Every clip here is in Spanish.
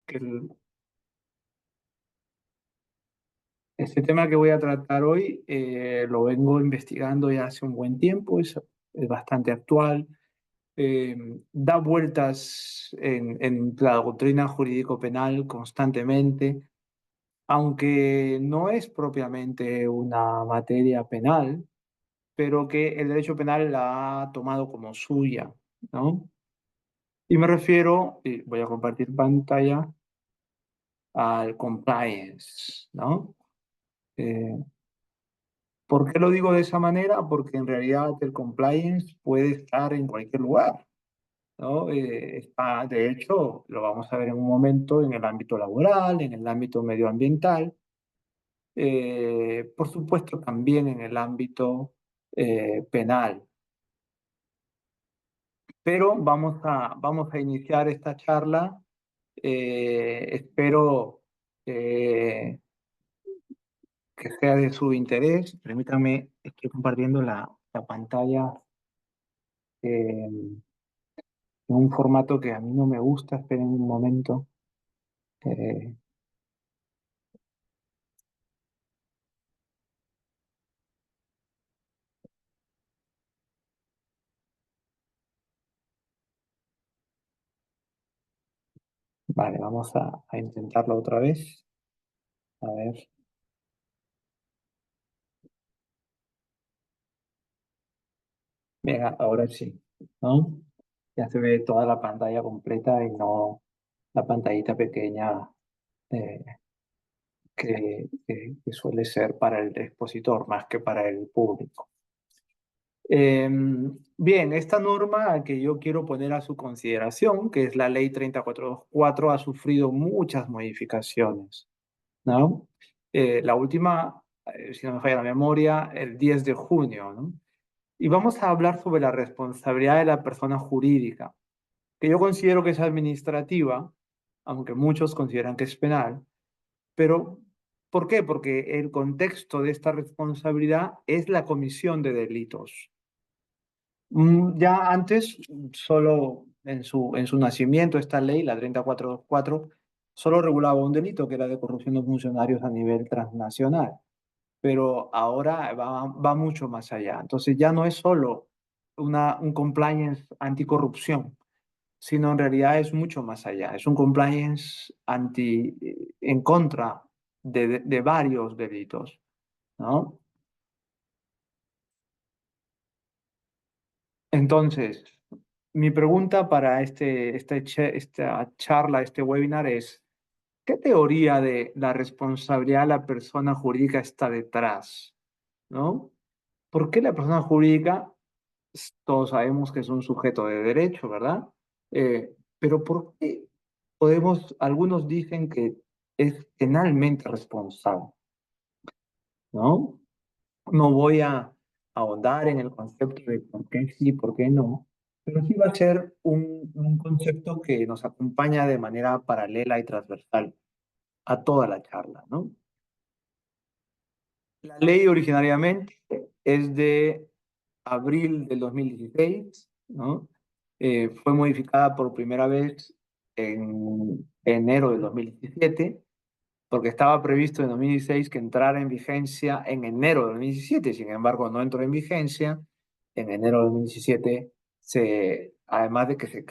que este tema que voy a tratar hoy lo vengo investigando ya hace un buen tiempo, es bastante actual, da vueltas en la doctrina jurídico-penal constantemente, aunque no es propiamente una materia penal, pero que el derecho penal la ha tomado como suya, ¿no? Y me refiero, y voy a compartir pantalla, al compliance, ¿no? Eh, ¿Por qué lo digo de esa manera? Porque en realidad el compliance puede estar en cualquier lugar, ¿no? Está, de hecho, lo vamos a ver en un momento en el ámbito laboral, en el ámbito medioambiental, por supuesto también en el ámbito penal. Pero vamos a iniciar esta charla. Espero eh, que sea de su interés. Permítame, estoy compartiendo la pantalla en un formato que a mí no me gusta. Esperen un momento. Eh, vale, vamos a intentarlo otra vez. A ver, venga, ahora sí, ¿no? Ya se ve toda la pantalla completa y no la pantallita pequeña eh, que suele ser para el expositor más que para el público. Eh, Bien, esta norma que yo quiero poner a su consideración, que es la Ley 3424, ha sufrido muchas modificaciones, ¿no? La última, si no me falla la memoria, el 10 de junio, ¿no? Y vamos a hablar sobre la responsabilidad de la persona jurídica, que yo considero que es administrativa, aunque muchos consideran que es penal, pero ¿por qué? Porque el contexto de esta responsabilidad es la comisión de delitos. Ya antes, solo en su nacimiento, esta ley, la 3424, solo regulaba un delito que era de corrupción de funcionarios a nivel transnacional, pero ahora va mucho más allá. Entonces ya no es solo un compliance anticorrupción, sino en realidad es mucho más allá. Es un compliance en contra de varios delitos, ¿no? Entonces, mi pregunta para esta charla, este webinar es, ¿qué teoría de la responsabilidad de la persona jurídica está detrás? ¿No? ¿Por qué la persona jurídica, todos sabemos que es un sujeto de derecho, ¿verdad? Pero ¿por qué algunos dicen que es penalmente responsable, ¿no? No voy a ahondar en el concepto de por qué sí, por qué no, pero sí va a ser un concepto que nos acompaña de manera paralela y transversal a toda la charla, ¿no? La ley originariamente es de abril del 2016, ¿no? Fue modificada por primera vez en enero del 2017 porque estaba previsto en 2016 que entrara en vigencia en enero de 2017. Sin embargo, no entró en vigencia. En enero de 2017, además de que se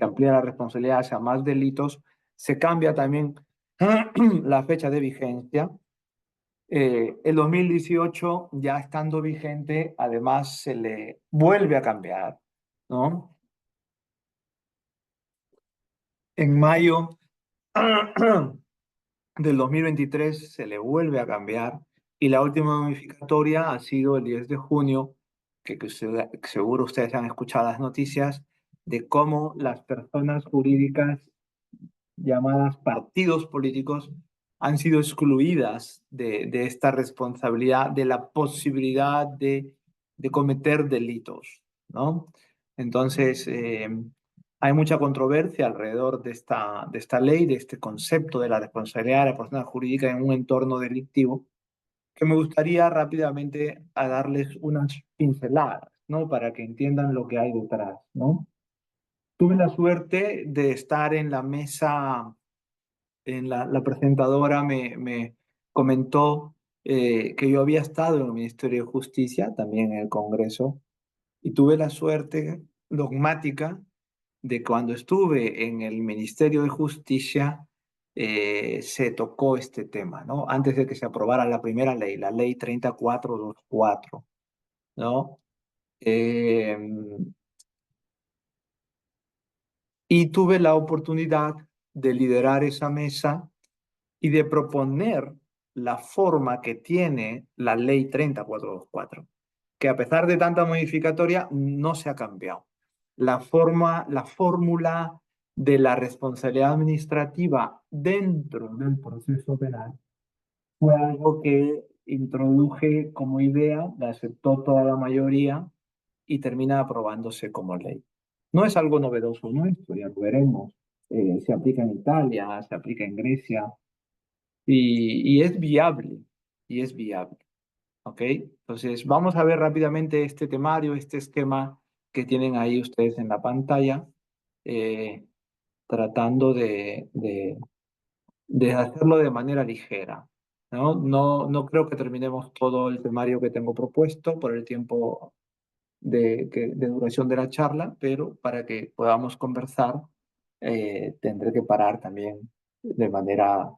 amplía la responsabilidad hacia más delitos, se cambia también la fecha de vigencia. El 2018, ya estando vigente, además se le vuelve a cambiar, ¿no? En mayo del 2023 se le vuelve a cambiar y la última modificatoria ha sido el 10 de junio, que seguro ustedes han escuchado las noticias de cómo las personas jurídicas llamadas partidos políticos han sido excluidas de esta responsabilidad, de la posibilidad de cometer delitos, ¿no? Entonces, hay mucha controversia alrededor de esta ley, de este concepto de la responsabilidad de la persona jurídica en un entorno delictivo, que me gustaría rápidamente a darles unas pinceladas, ¿no? Para que entiendan lo que hay detrás, ¿no? Tuve la suerte de estar en la mesa, la presentadora me comentó que yo había estado en el Ministerio de Justicia, también en el Congreso, y tuve la suerte dogmática de cuando estuve en el Ministerio de Justicia, se tocó este tema, ¿no? Antes de que se aprobara la primera ley, la ley 3424, ¿no? Eh, y tuve la oportunidad de liderar esa mesa y de proponer la forma que tiene la ley 3424, que a pesar de tanta modificatoria no se ha cambiado. La fórmula de la responsabilidad administrativa dentro del proceso penal fue algo que introduje como idea, la aceptó toda la mayoría y termina aprobándose como ley. No es algo novedoso nuestro, ya lo veremos. Se aplica en Italia, se aplica en Grecia, y es viable, y es viable, ¿ok? Entonces, vamos a ver rápidamente este temario, este esquema que tienen ahí ustedes en la pantalla, eh, tratando de hacerlo de manera ligera, ¿no? No creo que terminemos todo el temario que tengo propuesto por el tiempo de duración de la charla, pero para que podamos conversar, tendré que parar también de manera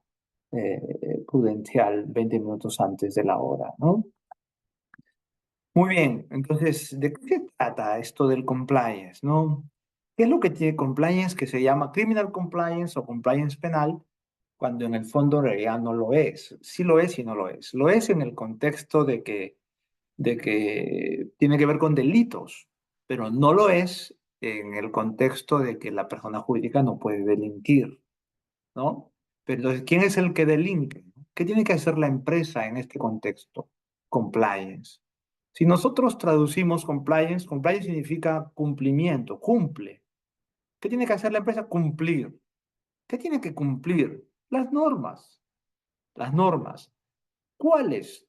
prudencial 20 minutos antes de la hora, ¿no? Muy bien, entonces, ¿de qué se trata esto del compliance, no? ¿Qué es lo que tiene compliance que se llama criminal compliance o compliance penal, cuando en el fondo en realidad no lo es? Sí lo es y no lo es. Lo es en el contexto de que tiene que ver con delitos, pero no lo es en el contexto de que la persona jurídica no puede delinquir, ¿no? Pero entonces, ¿quién es el que delinque? ¿Qué tiene que hacer la empresa en este contexto? Compliance. Si nosotros traducimos compliance, compliance significa cumplimiento, cumple. ¿Qué tiene que hacer la empresa? Cumplir. ¿Qué tiene que cumplir? Las normas. Las normas. ¿Cuáles?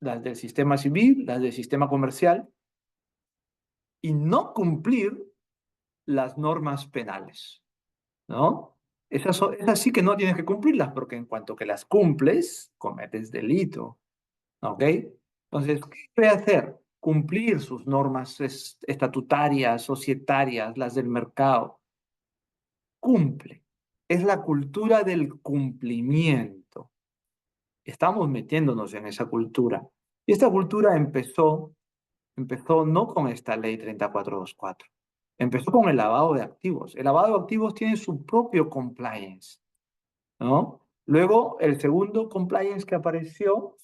Las del sistema civil, las del sistema comercial, y no cumplir las normas penales, ¿no? Esas sí que no tienes que cumplirlas, porque en cuanto que las cumples, cometes delito, ¿ok? Entonces, ¿qué debe hacer? Cumplir sus normas estatutarias, societarias, las del mercado. Cumple. Es la cultura del cumplimiento. Estamos metiéndonos en esa cultura. Y esta cultura empezó no con esta ley 3424. Empezó con el lavado de activos. El lavado de activos tiene su propio compliance, ¿no? Luego, el segundo compliance que apareció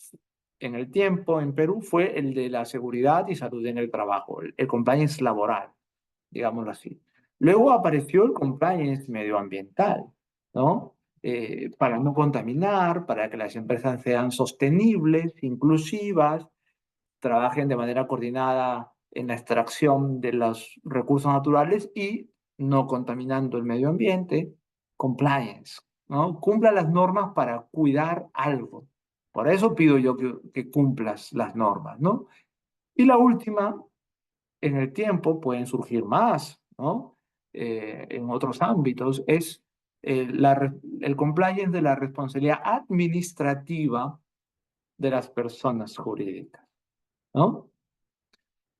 en el tiempo en Perú fue el de la seguridad y salud en el trabajo, el compliance laboral, digámoslo así. Luego apareció el compliance medioambiental, ¿no? Para no contaminar, para que las empresas sean sostenibles, inclusivas, trabajen de manera coordinada en la extracción de los recursos naturales y no contaminando el medio ambiente, compliance, ¿no? Cumpla las normas para cuidar algo. Por eso pido yo que cumplas las normas, ¿no? Y la última, en el tiempo pueden surgir más, ¿no? En otros ámbitos, es el compliance de la responsabilidad administrativa de las personas jurídicas, ¿no?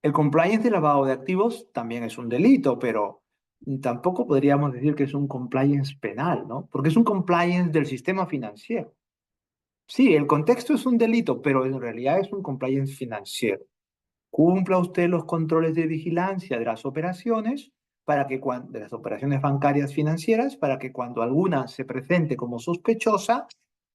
El compliance de lavado de activos también es un delito, pero tampoco podríamos decir que es un compliance penal, ¿no? Porque es un compliance del sistema financiero. Sí, el contexto es un delito, pero en realidad es un compliance financiero. Cumpla usted los controles de vigilancia de las operaciones de las operaciones bancarias financieras, para que cuando alguna se presente como sospechosa,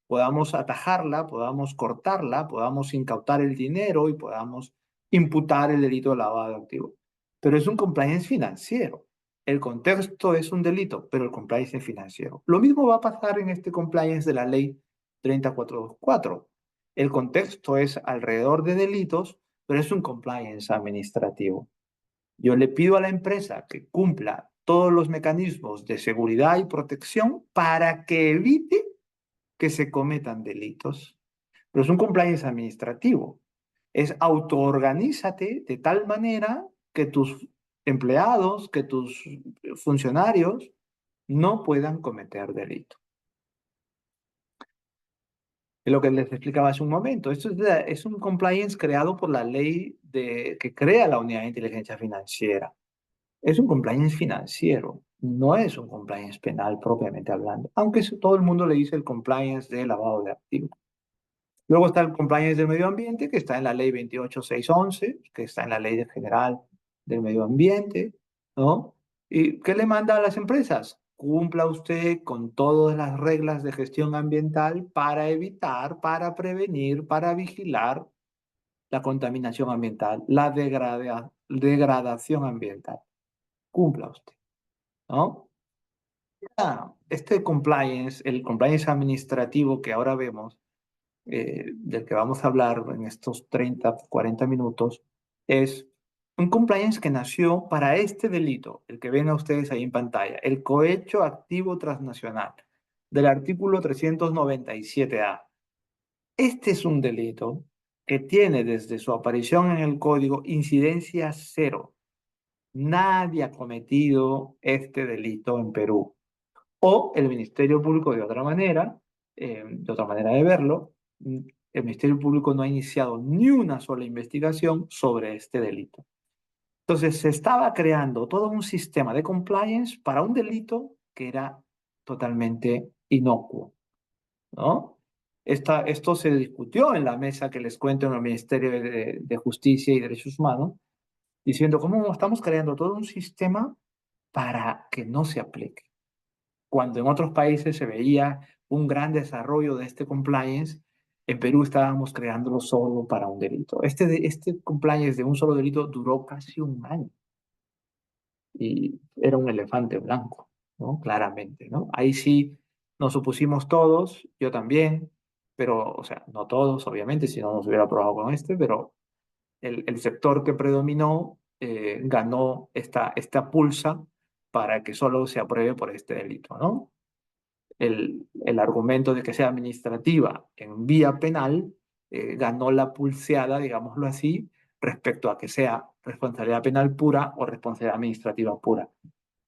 podamos atajarla, podamos cortarla, podamos incautar el dinero y podamos imputar el delito de lavado de activos. Pero es un compliance financiero. El contexto es un delito, pero el compliance es financiero. Lo mismo va a pasar en este compliance de la ley 3424. El contexto es alrededor de delitos, pero es un compliance administrativo. Yo le pido a la empresa que cumpla todos los mecanismos de seguridad y protección para que evite que se cometan delitos. Pero es un compliance administrativo. Es autoorganízate de tal manera que tus empleados, que tus funcionarios no puedan cometer delito. Es lo que les explicaba hace un momento. Esto es un compliance creado por la ley que crea la Unidad de Inteligencia Financiera. Es un compliance financiero, no es un compliance penal propiamente hablando, aunque todo el mundo le dice el compliance de lavado de activos. Luego está el compliance del medio ambiente, que está en la ley 28611, que está en la ley general del medio ambiente, ¿no? ¿Y qué le manda a las empresas? Cumpla usted con todas las reglas de gestión ambiental para evitar, para prevenir, para vigilar la contaminación ambiental, la degradación ambiental. Cumpla usted, ¿no? Este compliance, el compliance administrativo que ahora vemos, del que vamos a hablar en estos 30, 40 minutos, es un compliance que nació para este delito, el que ven a ustedes ahí en pantalla, el cohecho activo transnacional, del artículo 397A. Este es un delito que tiene desde su aparición en el código incidencia cero. Nadie ha cometido este delito en Perú. O el Ministerio Público de otra manera de verlo, el Ministerio Público no ha iniciado ni una sola investigación sobre este delito. Entonces se estaba creando todo un sistema de compliance para un delito que era totalmente inocuo, ¿no? Esto se discutió en la mesa que les cuento en el Ministerio de Justicia y Derechos Humanos, diciendo cómo estamos creando todo un sistema para que no se aplique cuando en otros países se veía un gran desarrollo de este compliance, en Perú estábamos creándolo solo para un delito. Este compliance de un solo delito duró casi un año y era un elefante blanco, ¿no? Claramente, ¿no? Ahí sí nos opusimos todos, yo también, pero, o sea, no todos, obviamente, si no nos hubiera aprobado con este, pero el sector que predominó ganó esta pulsa para que solo se apruebe por este delito, ¿no? El argumento de que sea administrativa en vía penal ganó la pulseada, digámoslo así, respecto a que sea responsabilidad penal pura o responsabilidad administrativa pura.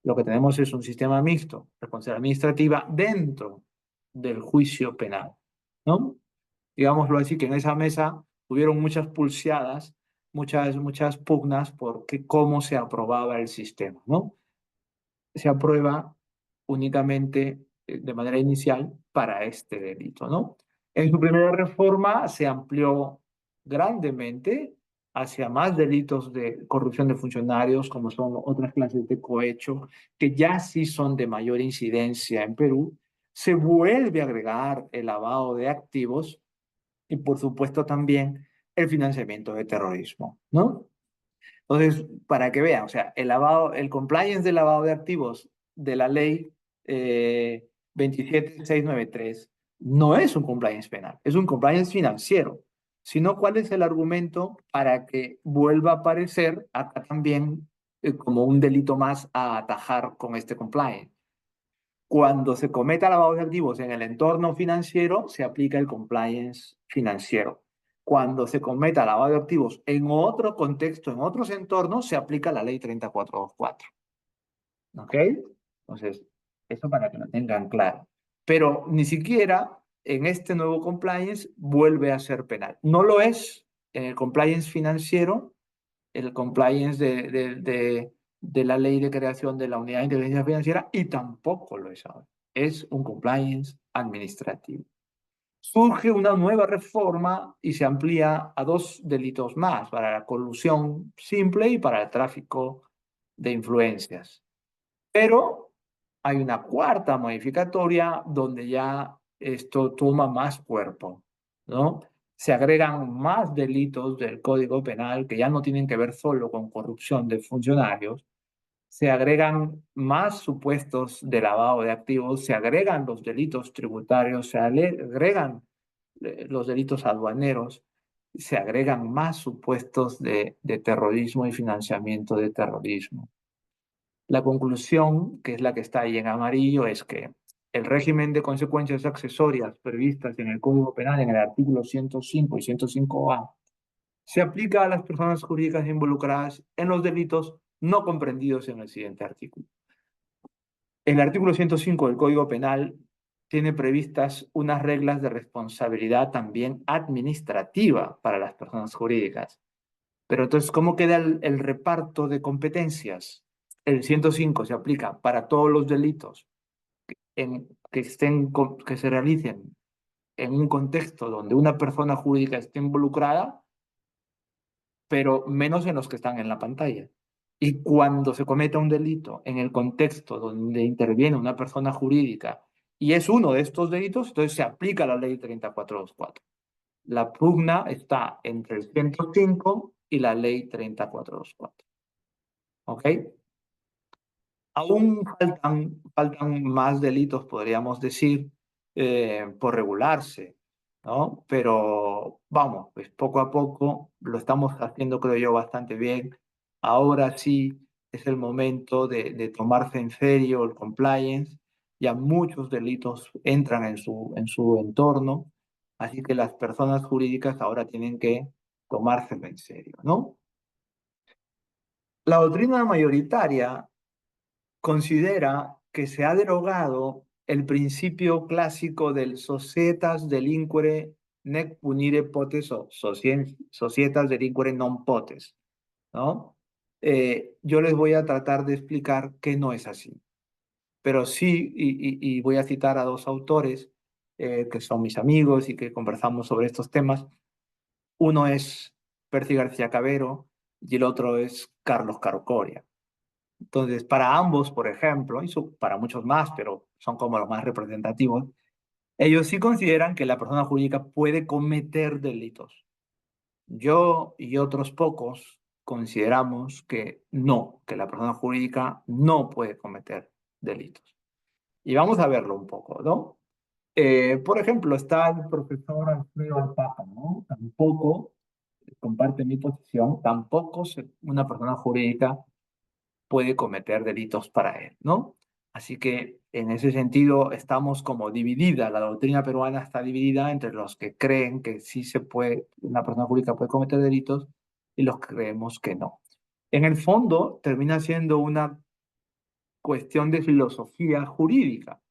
Lo que tenemos es un sistema mixto, responsabilidad administrativa dentro del juicio penal, ¿no? Digámoslo así, que en esa mesa hubieron muchas pulseadas, muchas pugnas por cómo se aprobaba el sistema, ¿no? Se aprueba únicamente de manera inicial para este delito, ¿no? En su primera reforma se amplió grandemente hacia más delitos de corrupción de funcionarios, como son otras clases de cohecho, que ya sí son de mayor incidencia en Perú. Se vuelve a agregar el lavado de activos y, por supuesto, también el financiamiento de terrorismo, ¿no? Entonces, para que vean, o sea, el compliance del lavado de activos de la ley 27693 no es un compliance penal, es un compliance financiero. Sino, ¿cuál es el argumento para que vuelva a aparecer acá también como un delito más a atajar con este compliance? Cuando se cometa lavado de activos en el entorno financiero, se aplica el compliance financiero. Cuando se cometa lavado de activos en otro contexto, en otros entornos, se aplica la ley 3424. ¿Ok? Entonces, eso para que lo tengan claro. Pero ni siquiera en este nuevo compliance vuelve a ser penal. No lo es en el compliance financiero, el compliance de la ley de creación de la unidad de inteligencia financiera, y tampoco lo es ahora. Es un compliance administrativo. Surge una nueva reforma y se amplía a dos delitos más, para la colusión simple y para el tráfico de influencias. Pero hay una cuarta modificatoria donde ya esto toma más cuerpo, ¿no? Se agregan más delitos del Código Penal que ya no tienen que ver solo con corrupción de funcionarios, se agregan más supuestos de lavado de activos, se agregan los delitos tributarios, se agregan los delitos aduaneros, se agregan más supuestos de terrorismo y financiamiento de terrorismo. La conclusión, que es la que está ahí en amarillo, es que el régimen de consecuencias accesorias previstas en el Código Penal en el artículo 105 y 105A se aplica a las personas jurídicas involucradas en los delitos no comprendidos en el siguiente artículo. El artículo 105 del Código Penal tiene previstas unas reglas de responsabilidad también administrativa para las personas jurídicas. Pero entonces, ¿cómo queda el reparto de competencias? El 105 se aplica para todos los delitos que se realicen en un contexto donde una persona jurídica esté involucrada, pero menos en los que están en la pantalla. Y cuando se cometa un delito en el contexto donde interviene una persona jurídica y es uno de estos delitos, entonces se aplica la ley 3424. La pugna está entre el 105 y la ley 3424. ¿Ok? Aún faltan más delitos, podríamos decir, por regularse, ¿no? Pero vamos, pues poco a poco lo estamos haciendo, creo yo, bastante bien. Ahora sí es el momento de tomarse en serio el compliance. Ya muchos delitos entran en su entorno, así que las personas jurídicas ahora tienen que tomárselo en serio, ¿no? La doctrina mayoritaria considera que se ha derogado el principio clásico del societas delinquere nec punire potes o societas delinquere non potes, ¿no? Yo les voy a tratar de explicar que no es así, pero sí, y voy a citar a dos autores que son mis amigos y que conversamos sobre estos temas. Uno es Percy García Cabero y el otro es Carlos Carocoria. Entonces, para ambos, por ejemplo, y para muchos más, pero son como los más representativos, ellos sí consideran que la persona jurídica puede cometer delitos. Yo y otros pocos consideramos que no, que la persona jurídica no puede cometer delitos. Y vamos a verlo un poco, ¿no? Por ejemplo, está el profesor Alfredo Alpaca, ¿no? Tampoco comparte mi posición, tampoco una persona jurídica puede cometer delitos para él, ¿no? Así que en ese sentido estamos como dividida, la doctrina peruana está dividida entre los que creen que sí se puede, una persona jurídica puede cometer delitos y los que creemos que no. En el fondo termina siendo una cuestión de filosofía jurídica.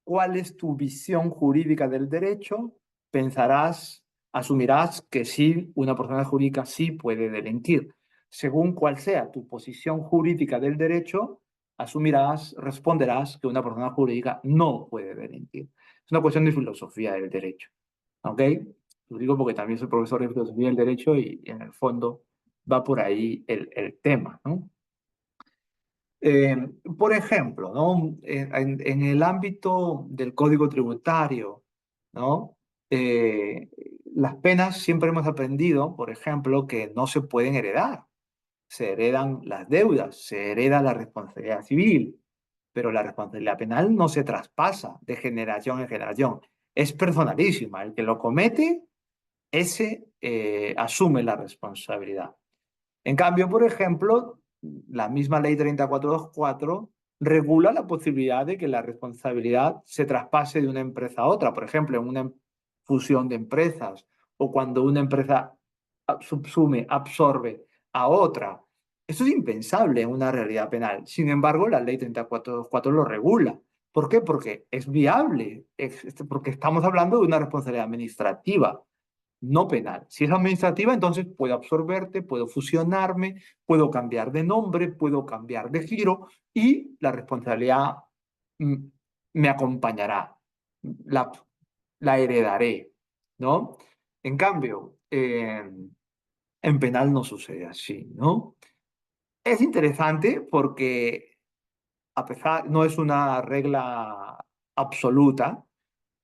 ¿Cuál es tu visión jurídica del derecho? Pensarás, asumirás que sí, una persona jurídica sí puede delinquir. Según cuál sea tu posición jurídica del derecho, asumirás, responderás que una persona jurídica no puede delinquir. Es una cuestión de filosofía del derecho. ¿Ok? Lo digo porque también soy profesor de filosofía del derecho y en el fondo va por ahí el tema, ¿no? Eh, por ejemplo, ¿no? En el ámbito del código tributario, ¿no? Eh, las penas siempre hemos aprendido, por ejemplo, que no se pueden heredar. Se heredan las deudas, se hereda la responsabilidad civil, pero la responsabilidad penal no se traspasa de generación en generación. Es personalísima. El que lo comete, ese asume la responsabilidad. En cambio, por ejemplo, la misma ley 3424 regula la posibilidad de que la responsabilidad se traspase de una empresa a otra, por ejemplo, en una fusión de empresas o cuando una empresa subsume, absorbe a otra. Eso es impensable en una realidad penal. Sin embargo, la ley 3424 lo regula. ¿Por qué? Porque es viable, porque estamos hablando de una responsabilidad administrativa no penal. Si es administrativa, entonces puedo absorberte, puedo fusionarme, puedo cambiar de nombre, puedo cambiar de giro y la responsabilidad mm, me acompañará, la, la heredaré, ¿no? En cambio, en penal no sucede así, ¿no? Es interesante porque a pesar, no es una regla absoluta,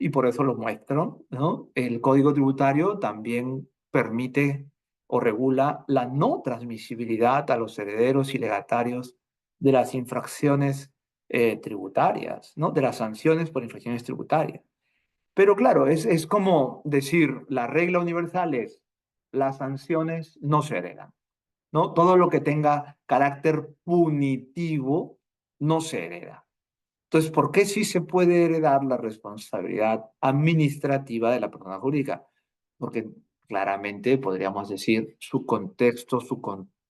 y por eso lo muestro, ¿no? El Código Tributario también permite o regula la no transmisibilidad a los herederos y legatarios de las infracciones tributarias, ¿no? De las sanciones por infracciones tributarias. Pero claro, es como decir, la regla universal es, las sanciones no se heredan, ¿no? Todo lo que tenga carácter punitivo no se hereda. Entonces, ¿por qué sí se puede heredar la responsabilidad administrativa de la persona jurídica? Porque claramente podríamos decir su contexto,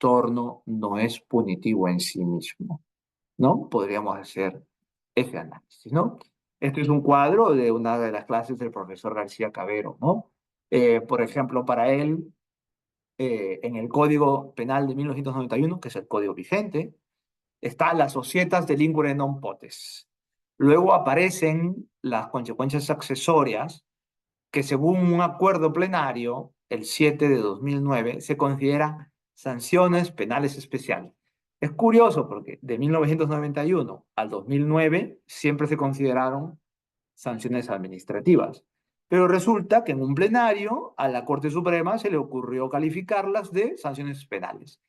trastorno no es punitivo en sí mismo, ¿no? Podríamos hacer ese análisis, ¿no? Este es un cuadro de una de las clases del profesor García Cabero, ¿no? Por ejemplo, para él, en el Código Penal de 1991, que es el código vigente, está la societas delinquere non potes. Luego aparecen las consecuencias accesorias que según un acuerdo plenario, el 7 de 2009, se considera sanciones penales especiales. Es curioso porque de 1991 al 2009 siempre se consideraron sanciones administrativas. Pero resulta que en un plenario a la Corte Suprema se le ocurrió calificarlas de sanciones penales.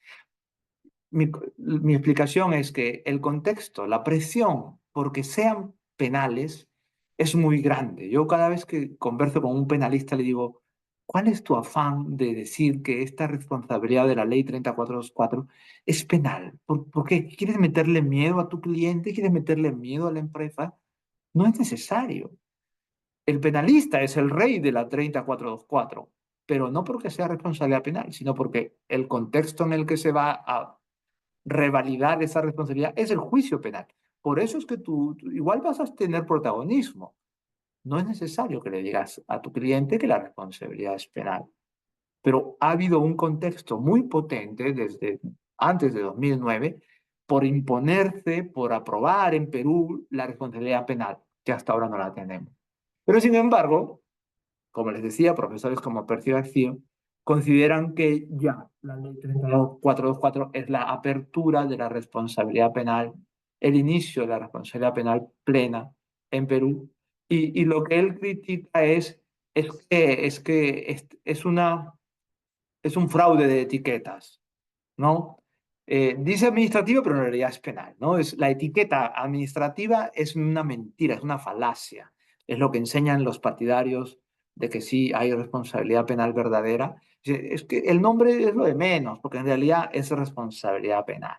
Mi explicación es que el contexto, la presión, porque sean penales, es muy grande. Yo cada vez que converso con un penalista le digo, ¿cuál es tu afán de decir que esta responsabilidad de la ley 3424 es penal? ¿Por qué? ¿Quieres meterle miedo a tu cliente? ¿Quieres meterle miedo a la empresa? No es necesario. El penalista es el rey de la 3424, pero no porque sea responsabilidad penal, sino porque el contexto en el que se va a revalidar esa responsabilidad es el juicio penal. Por eso es que tú igual vas a tener protagonismo. No es necesario que le digas a tu cliente que la responsabilidad es penal. Pero ha habido un contexto muy potente desde antes de 2009 por imponerse, por aprobar en Perú la responsabilidad penal, que hasta ahora no la tenemos. Pero sin embargo, como les decía, profesores como Percy García consideran que ya la ley 3424 es la apertura de la responsabilidad penal, el inicio de la responsabilidad penal plena en Perú. Y lo que él critica es un fraude de etiquetas, ¿no? Dice administrativa, pero en realidad es penal, ¿no? La etiqueta administrativa es una mentira, es una falacia. Es lo que enseñan los partidarios de que sí hay responsabilidad penal verdadera. Es que el nombre es lo de menos, porque en realidad es responsabilidad penal,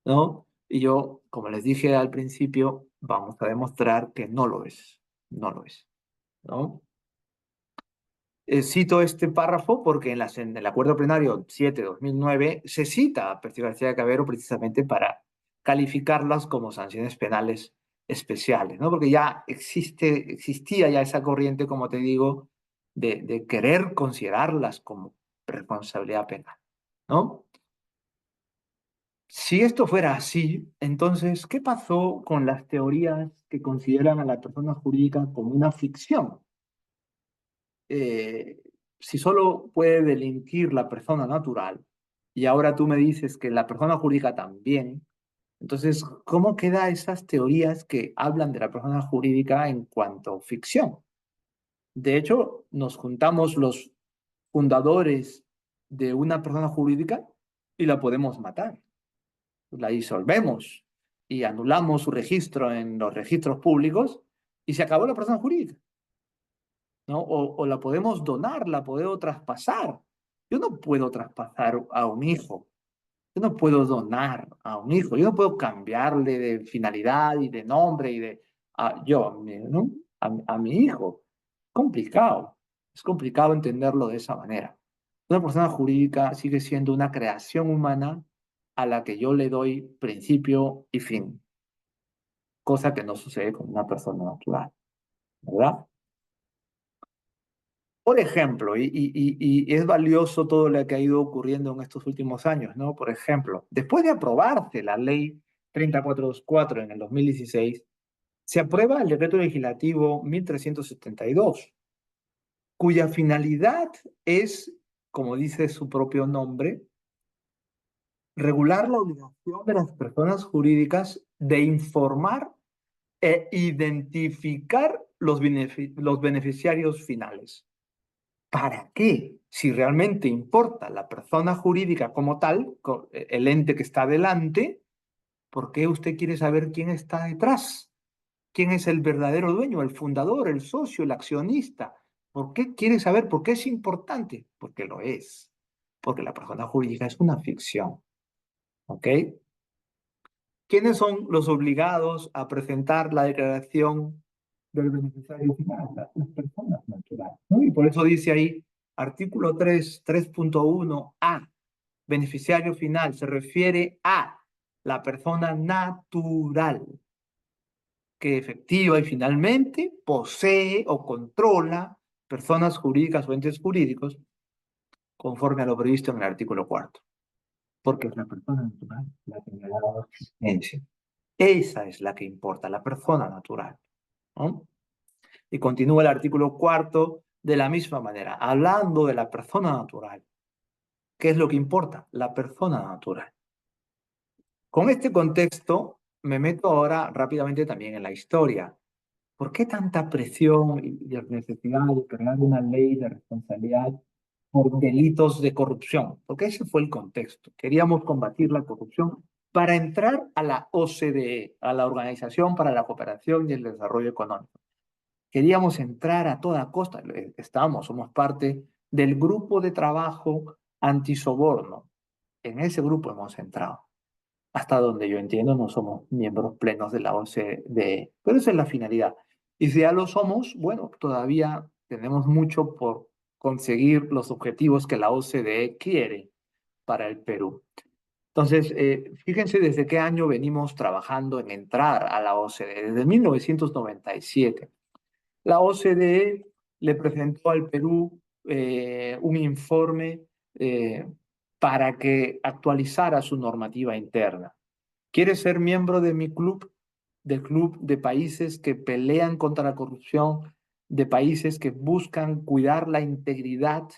¿no? Y yo, como les dije al principio, vamos a demostrar que no lo es, no lo es, ¿no? Cito este párrafo porque en el acuerdo plenario 7/2009 se cita a Percy García de Cabero precisamente para calificarlas como sanciones penales especiales, ¿no? Porque ya existía ya esa corriente, como te digo, de querer considerarlas como responsabilidad penal, ¿no? Si esto fuera así, entonces, ¿qué pasó con las teorías que consideran a la persona jurídica como una ficción? eh, si solo puede delinquir la persona natural y ahora tú me dices que la persona jurídica también, entonces, ¿cómo quedan esas teorías que hablan de la persona jurídica en cuanto a ficción? De hecho, nos juntamos los fundadores de una persona jurídica y la podemos matar, la disolvemos y anulamos su registro en los registros públicos y se acabó la persona jurídica. ¿No? O la podemos donar, la podemos traspasar. Yo no puedo traspasar a un hijo, yo no puedo donar a un hijo, yo no puedo cambiarle de finalidad y de nombre y de ¿no? A mi hijo. Complicado, es complicado entenderlo de esa manera. Una persona jurídica sigue siendo una creación humana a la que yo le doy principio y fin, cosa que no sucede con una persona natural, ¿verdad? Por ejemplo, y es valioso todo lo que ha ido ocurriendo en estos últimos años, ¿no? Por ejemplo, después de aprobarse la ley 3424 en el 2016, se aprueba el decreto legislativo 1372, cuya finalidad es, como dice su propio nombre, regular la obligación de las personas jurídicas de informar e identificar los beneficiarios finales. ¿Para qué? Si realmente importa la persona jurídica como tal, el ente que está delante, ¿por qué usted quiere saber quién está detrás? ¿Quién es el verdadero dueño, el fundador, el socio, el accionista? ¿Por qué quiere saber? ¿Por qué es importante? Porque lo es. Porque la persona jurídica es una ficción. ¿Ok? ¿Quiénes son los obligados a presentar la declaración del beneficiario final? Las personas naturales, ¿no? Y por eso dice ahí, artículo 3, 3.1a. beneficiario final se refiere a la persona natural que efectiva y finalmente posee o controla personas jurídicas o entes jurídicos conforme a lo previsto en el artículo cuarto, porque es la persona natural la que me ha dado existencia. Esa es la que importa, la persona natural, ¿no? Y continúa el artículo cuarto de la misma manera, hablando de la persona natural. ¿Qué es lo que importa? La persona natural. Con este contexto, me meto ahora rápidamente también en la historia. ¿Por qué tanta presión y la necesidad de crear una ley de responsabilidad por delitos de corrupción? Porque ese fue el contexto. Queríamos combatir la corrupción para entrar a la OCDE, a la Organización para la Cooperación y el Desarrollo Económico. Queríamos entrar a toda costa. Somos parte del grupo de trabajo antisoborno. En ese grupo hemos entrado. Hasta donde yo entiendo, no somos miembros plenos de la OCDE, pero esa es la finalidad. Y si ya lo somos, bueno, todavía tenemos mucho por conseguir los objetivos que la OCDE quiere para el Perú. Entonces, fíjense desde qué año venimos trabajando en entrar a la OCDE, desde 1997. La OCDE le presentó al Perú un informe para que actualizara su normativa interna. ¿Quieres ser miembro de mi club? Del club de países que pelean contra la corrupción, de países que buscan cuidar la integridad.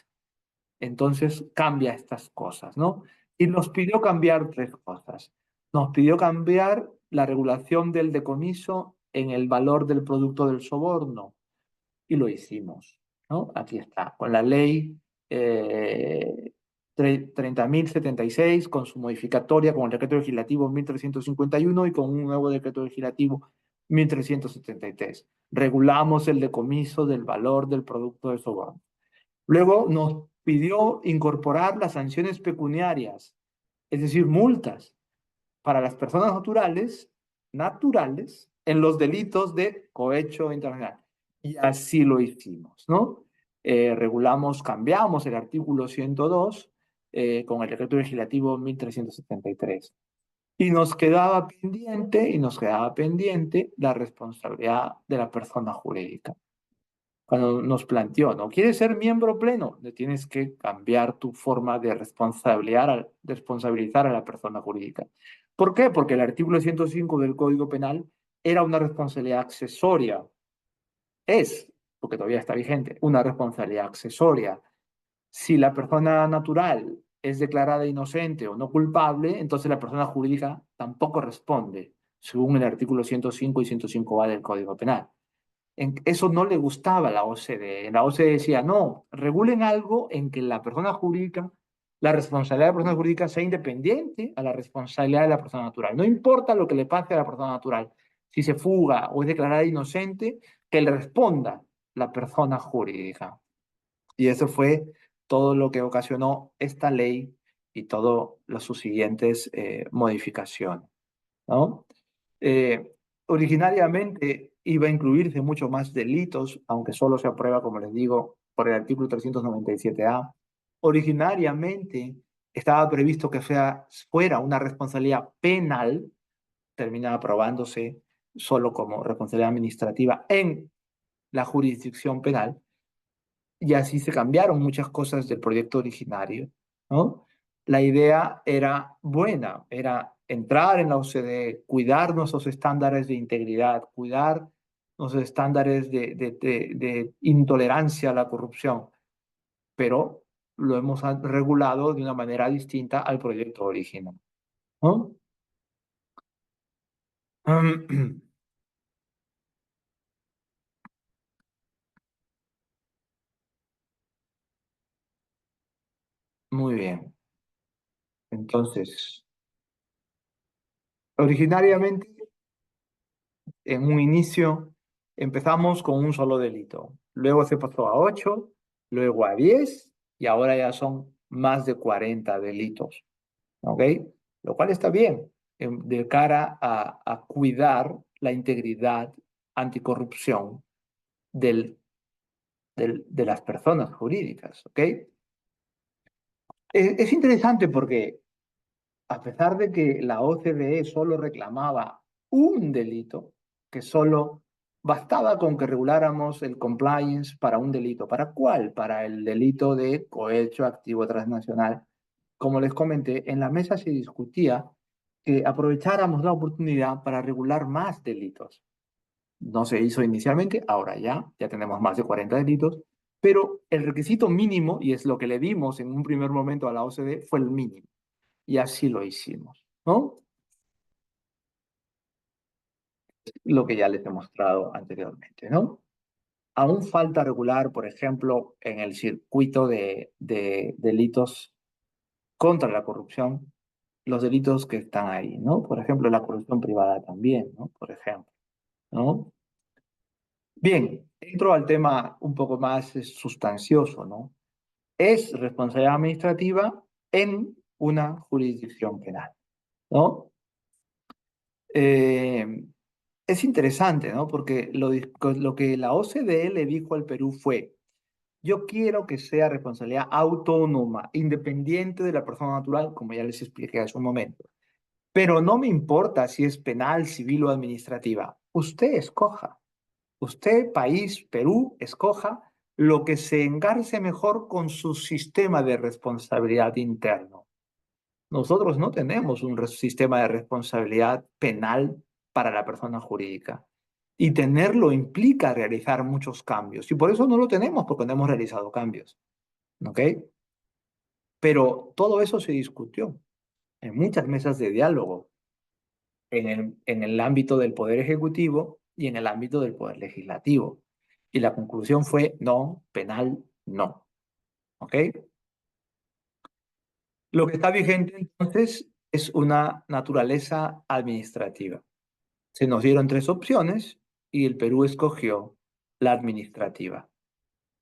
Entonces cambia estas cosas, ¿no? Y nos pidió cambiar tres cosas. Nos pidió cambiar la regulación del decomiso en el valor del producto del soborno y lo hicimos, ¿no? Aquí está, con la ley 30.076, con su modificatoria, con el decreto legislativo 1351 y con un nuevo decreto legislativo 1373. Regulamos el decomiso del valor del producto de soborno. Luego nos pidió incorporar las sanciones pecuniarias, es decir, multas para las personas naturales, en los delitos de cohecho internacional. Y así lo hicimos, ¿no? Regulamos, cambiamos el artículo 102 con el decreto legislativo 1373. Y nos quedaba pendiente la responsabilidad de la persona jurídica. Cuando nos planteó, ¿no quieres ser miembro pleno? Tienes que cambiar tu forma de responsabilizar a la persona jurídica. ¿Por qué? Porque el artículo 105 del Código Penal era una responsabilidad accesoria. Es, porque todavía está vigente, una responsabilidad accesoria. Si la persona natural es declarada inocente o no culpable, entonces la persona jurídica tampoco responde, según el artículo 105 y 105A del Código Penal. Eso no le gustaba a la OCDE. La OCDE decía, no, regulen algo en que la persona jurídica, la responsabilidad de la persona jurídica sea independiente a la responsabilidad de la persona natural. No importa lo que le pase a la persona natural. Si se fuga o es declarada inocente, que le responda la persona jurídica. Y eso fue todo lo que ocasionó esta ley y todas las sus siguientes modificaciones, ¿no? Eh, Originariamente iba a incluirse mucho más delitos, aunque solo se aprueba, como les digo, por el artículo 397A. Originariamente estaba previsto que fuera una responsabilidad penal, termina aprobándose solo como responsabilidad administrativa en la jurisdicción penal, y así se cambiaron muchas cosas del proyecto originario, ¿no? La idea era buena, era entrar en la OCDE, cuidar nuestros estándares de integridad, cuidar nuestros estándares de intolerancia a la corrupción, pero lo hemos regulado de una manera distinta al proyecto original, ¿no? Muy bien. Entonces, originariamente en un inicio empezamos con un solo delito, luego se pasó a 8, luego a 10 y ahora ya son más de 40 delitos, ¿ok? Lo cual está bien de cara a cuidar la integridad anticorrupción de las personas jurídicas, ¿ok? Es interesante porque a pesar de que la OCDE solo reclamaba un delito, que solo bastaba con que reguláramos el compliance para un delito. ¿Para cuál? Para el delito de cohecho activo transnacional. Como les comenté, en la mesa se discutía que aprovecháramos la oportunidad para regular más delitos. No se hizo inicialmente, ahora ya tenemos más de 40 delitos, pero el requisito mínimo, y es lo que le dimos en un primer momento a la OCDE, fue el mínimo. Y así lo hicimos, ¿no? Lo que ya les he mostrado anteriormente, ¿no? Aún falta regular, por ejemplo, en el circuito de delitos contra la corrupción, los delitos que están ahí, ¿no? Por ejemplo, la corrupción privada también, ¿no? Por ejemplo, ¿no? Bien, entro al tema un poco más sustancioso, ¿no? Es responsabilidad administrativa en una jurisdicción penal, ¿no? Eh, es interesante, ¿no? Porque lo que la OCDE le dijo al Perú fue, yo quiero que sea responsabilidad autónoma, independiente de la persona natural, como ya les expliqué hace un momento. Pero no me importa si es penal, civil o administrativa. Usted escoja. Usted, país, Perú, escoja lo que se engarce mejor con su sistema de responsabilidad interno. Nosotros no tenemos un sistema de responsabilidad penal para la persona jurídica. Y tenerlo implica realizar muchos cambios. Y por eso no lo tenemos, porque no hemos realizado cambios. ¿Ok? Pero todo eso se discutió en muchas mesas de diálogo, en el ámbito del Poder Ejecutivo y en el ámbito del Poder Legislativo. Y la conclusión fue no, penal, no. ¿Ok? Lo que está vigente entonces es una naturaleza administrativa. Se nos dieron tres opciones y el Perú escogió la administrativa.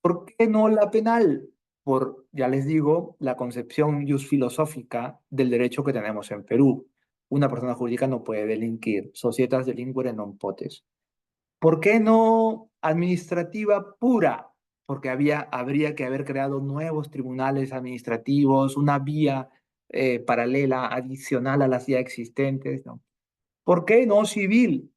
¿Por qué no la penal? Por, ya les digo, la concepción filosófica del derecho que tenemos en Perú. Una persona jurídica no puede delinquir. Societas delinquere non potes. ¿Por qué no administrativa pura? Porque habría que haber creado nuevos tribunales administrativos, una vía paralela, adicional a las ya existentes, ¿no? ¿Por qué no civil?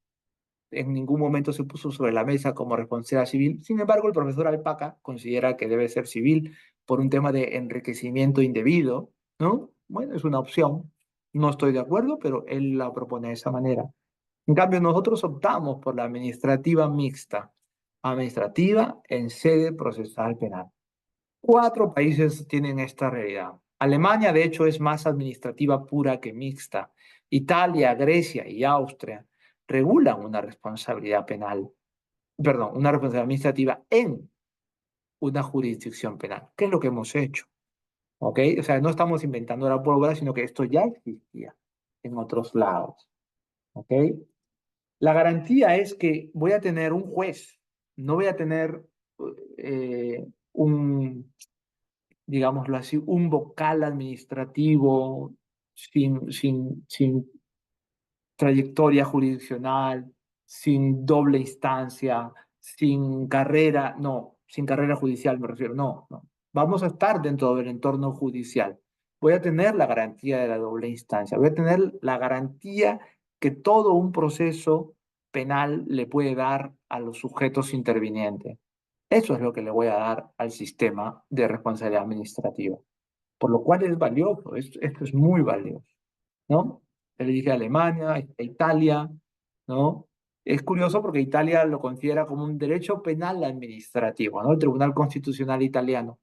En ningún momento se puso sobre la mesa como responsabilidad civil. Sin embargo, el profesor Alpaca considera que debe ser civil por un tema de enriquecimiento indebido, ¿no? Bueno, es una opción. No estoy de acuerdo, pero él la propone de esa manera. En cambio, nosotros optamos por la administrativa mixta, administrativa en sede procesal penal. Cuatro países tienen esta realidad. Alemania, de hecho, es más administrativa pura que mixta. Italia, Grecia y Austria regulan una responsabilidad penal, perdón, una responsabilidad administrativa en una jurisdicción penal. ¿Qué es lo que hemos hecho? ¿Ok? O sea, no estamos inventando la pólvora, sino que esto ya existía en otros lados. ¿Ok? La garantía es que voy a tener un juez, no voy a tener un, digámoslo así, un vocal administrativo sin trayectoria jurisdiccional, sin doble instancia, sin carrera, no, sin carrera judicial me refiero, no, no. Vamos a estar dentro del entorno judicial. Voy a tener la garantía de la doble instancia, voy a tener la garantía que todo un proceso penal le puede dar a los sujetos intervinientes. Eso es lo que le voy a dar al sistema de responsabilidad administrativa, por lo cual es valioso, esto es muy valioso, ¿no? Se le dije a Alemania, a Italia, ¿no? Es curioso porque Italia lo considera como un derecho penal administrativo, ¿no? El Tribunal Constitucional italiano.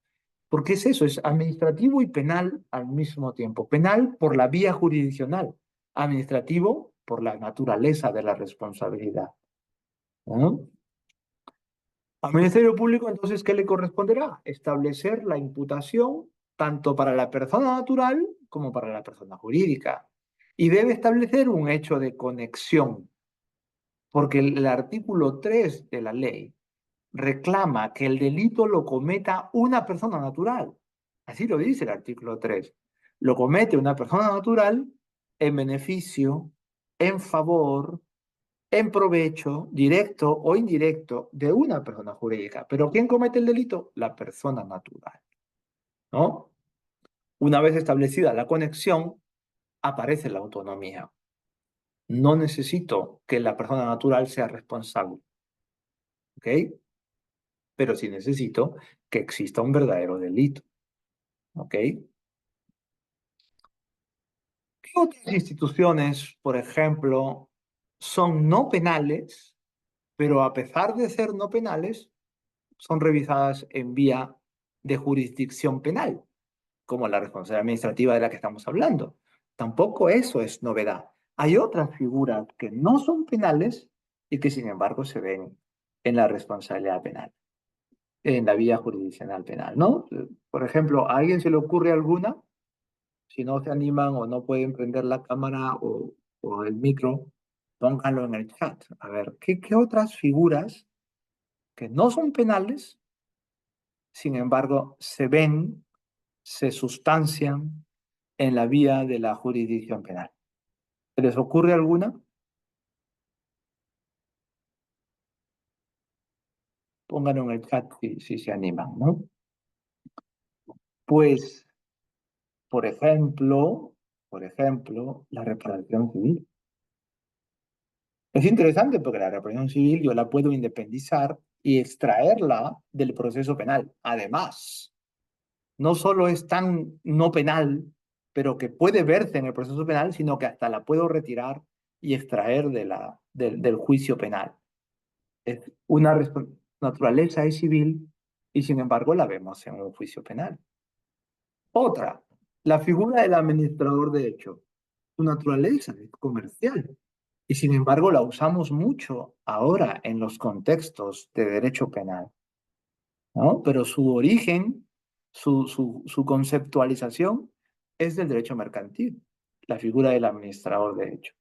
Porque es eso, es administrativo y penal al mismo tiempo. Penal por la vía jurisdiccional, administrativo por la naturaleza de la responsabilidad, ¿no? Al Ministerio Público, entonces, ¿qué le corresponderá? Establecer la imputación tanto para la persona natural como para la persona jurídica. Y debe establecer un hecho de conexión, porque el artículo 3 de la ley reclama que el delito lo cometa una persona natural. Así lo dice el artículo 3. Lo comete una persona natural en beneficio, en favor, en provecho directo o indirecto de una persona jurídica. Pero ¿quién comete el delito? La persona natural, ¿no? Una vez establecida la conexión, aparece la autonomía. No necesito que la persona natural sea responsable, ¿ok? Pero sí necesito que exista un verdadero delito, ¿ok? ¿Qué otras instituciones, por ejemplo, son no penales, pero a pesar de ser no penales, son revisadas en vía de jurisdicción penal, como la responsabilidad administrativa de la que estamos hablando? Tampoco eso es novedad. Hay otras figuras que no son penales y que sin embargo se ven en la responsabilidad penal, en la vía jurisdiccional penal, ¿no? Por ejemplo, ¿a alguien se le ocurre alguna? Si no se animan o no pueden prender la cámara o el micro, pónganlo en el chat. A ver, ¿qué otras figuras que no son penales, sin embargo, se ven, se sustancian en la vía de la jurisdicción penal? ¿Se les ocurre alguna? Pónganlo en el chat si se animan, ¿no? Pues, por ejemplo, la reparación civil. Es interesante porque la reparación civil yo la puedo independizar y extraerla del proceso penal. Además, no solo es tan no penal, pero que puede verse en el proceso penal, sino que hasta la puedo retirar y extraer del juicio penal. Es una naturaleza es civil y sin embargo la vemos en un juicio penal. Otra, la figura del administrador de hecho. Su naturaleza es comercial y sin embargo la usamos mucho ahora en los contextos de derecho penal, ¿no? Pero su origen, su conceptualización es del derecho mercantil, la figura del administrador de hecho.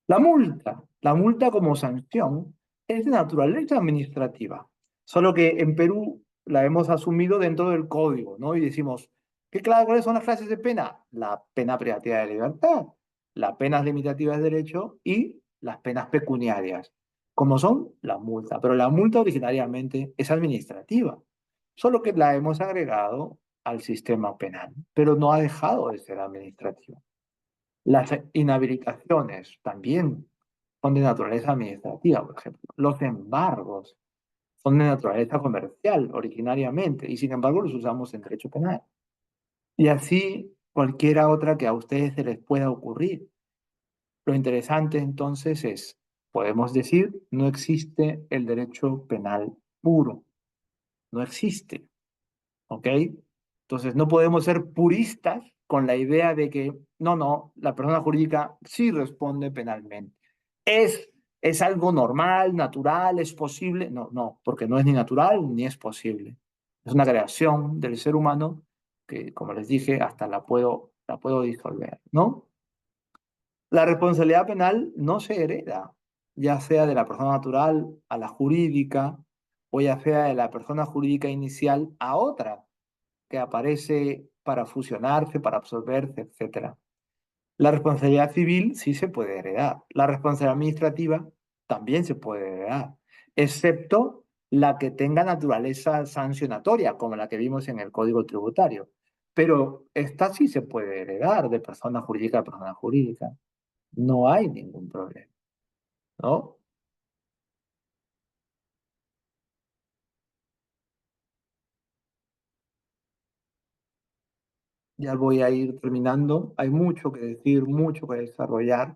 La multa como sanción es de naturaleza administrativa, solo que en Perú la hemos asumido dentro del código, ¿no? Y decimos, ¿cuáles son las clases de pena? La pena privativa de libertad, las penas limitativas de derecho y las penas pecuniarias, como son la multa. Pero la multa originariamente es administrativa, solo que la hemos agregado al sistema penal, pero no ha dejado de ser administrativa. Las inhabilitaciones también son de naturaleza administrativa, por ejemplo. Los embargos son de naturaleza comercial originariamente y sin embargo los usamos en derecho penal. Y así cualquiera otra que a ustedes se les pueda ocurrir. Lo interesante entonces es, podemos decir, no existe el derecho penal puro, no existe. ¿Ok? Entonces, no podemos ser puristas con la idea de que, no, la persona jurídica sí responde penalmente. Es algo normal, natural, es posible. No, porque no es ni natural ni es posible. Es una creación del ser humano que, como les dije, hasta la puedo disolver, ¿no? La responsabilidad penal no se hereda, ya sea de la persona natural a la jurídica o ya sea de la persona jurídica inicial a otra que aparece para fusionarse, para absorberse, etcétera. La responsabilidad civil sí se puede heredar. La responsabilidad administrativa también se puede heredar, excepto la que tenga naturaleza sancionatoria, como la que vimos en el Código Tributario. Pero esta sí se puede heredar de persona jurídica a persona jurídica. No hay ningún problema, ¿no? Ya voy a ir terminando. Hay mucho que decir, mucho que desarrollar,